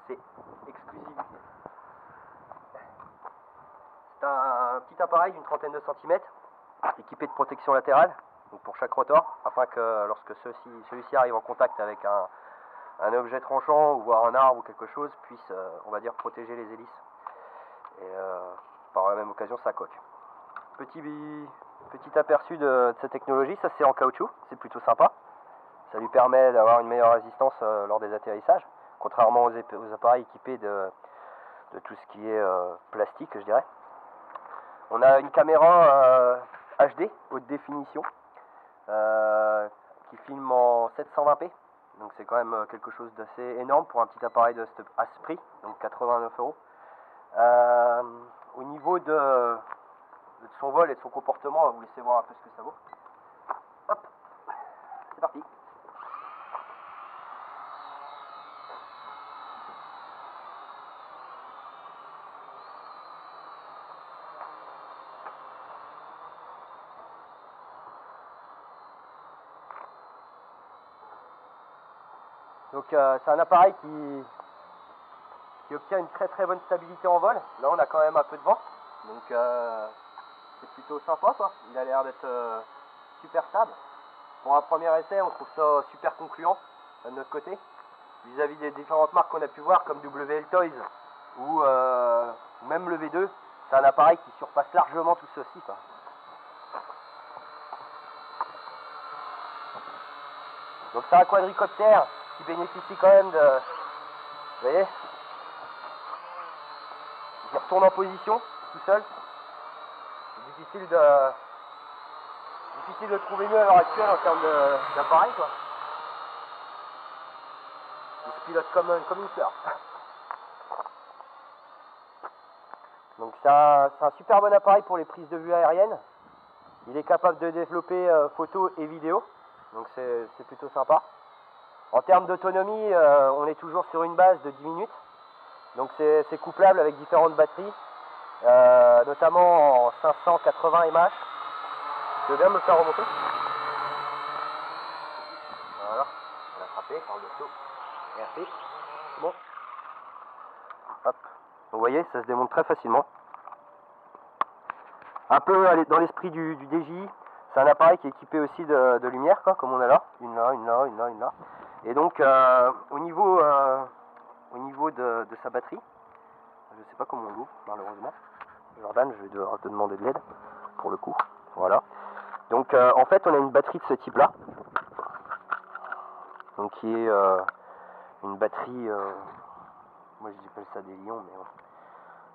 c'est exclusivité. C'est un petit appareil d'une trentaine de centimètres, équipé de protection latérale, donc pour chaque rotor, afin que lorsque celui-ci arrive en contact avec un objet tranchant, ou voire un arbre ou quelque chose, puisse, on va dire, protéger les hélices. Et par la même occasion sa coque. Petit aperçu de cette technologie, ça c'est en caoutchouc, c'est plutôt sympa. Ça lui permet d'avoir une meilleure résistance lors des atterrissages, contrairement aux appareils équipés de tout ce qui est plastique, je dirais. On a une caméra HD, haute définition, qui filme en 720p. Donc c'est quand même quelque chose d'assez énorme pour un petit appareil à ce prix, donc 89 €. Au niveau de son vol et de son comportement, on va vous laisser voir un peu ce que ça vaut. Hop, c'est parti. Donc c'est un appareil qui obtient une très bonne stabilité en vol. Là on a quand même un peu de vent, donc c'est plutôt sympa quoi. Il a l'air d'être super stable. Pour un premier essai on trouve ça super concluant de notre côté, vis-à-vis des différentes marques qu'on a pu voir comme WL Toys ou même le V2. C'est un appareil qui surpasse largement tout ceci quoi. Donc c'est un quadricoptère qui bénéficie quand même de... Vous voyez, il retourne en position tout seul. C'est difficile de trouver mieux à l'heure actuelle en termes d'appareil quoi. Il se pilote comme une fleur. Donc c'est un super bon appareil pour les prises de vue aériennes. Il est capable de développer photo et vidéo, donc c'est plutôt sympa. En termes d'autonomie, on est toujours sur une base de 10 minutes. Donc c'est couplable avec différentes batteries, notamment en 580 mAh. Tu veux bien me le faire remonter? Voilà, on l'a attrapé par le dessous. Merci. C'est bon. Hop. Vous voyez, ça se démonte très facilement. Un peu dans l'esprit du DJI, c'est un appareil qui est équipé aussi de lumière, quoi, comme on a là. Une là, une là, une là, une là. Et donc, au niveau de sa batterie, je ne sais pas comment on l'ouvre, malheureusement. Jordan, je vais devoir te demander de l'aide, pour le coup. Voilà. Donc, en fait, on a une batterie de ce type-là. Donc, qui est une batterie, moi j'appelle ça des lions, mais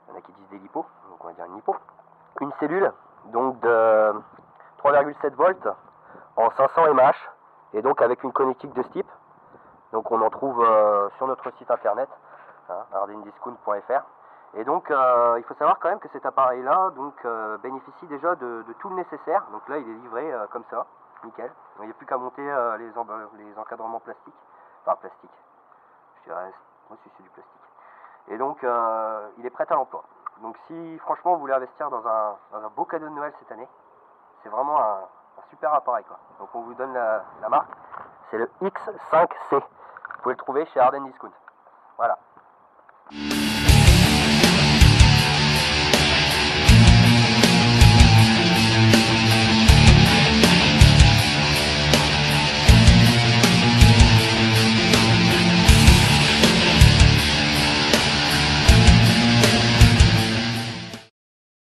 il y en a qui disent des lipos, donc on va dire une lipo. Une cellule, donc de 3,7 volts en 500 mAh, et donc avec une connectique de ce type. Donc on en trouve sur notre site internet, hein, ardennediscount.fr. Et donc il faut savoir quand même que cet appareil là bénéficie déjà de tout le nécessaire. Donc là il est livré comme ça, nickel. Il n'y a plus qu'à monter les encadrements plastiques, enfin plastique, je dirais, moi si c'est du plastique. Et donc il est prêt à l'emploi. Donc si franchement vous voulez investir dans un beau cadeau de Noël cette année, c'est vraiment un super appareil quoi. Donc on vous donne la marque, c'est le X5C. Vous pouvez le trouver chez Ardennes Discount. Voilà.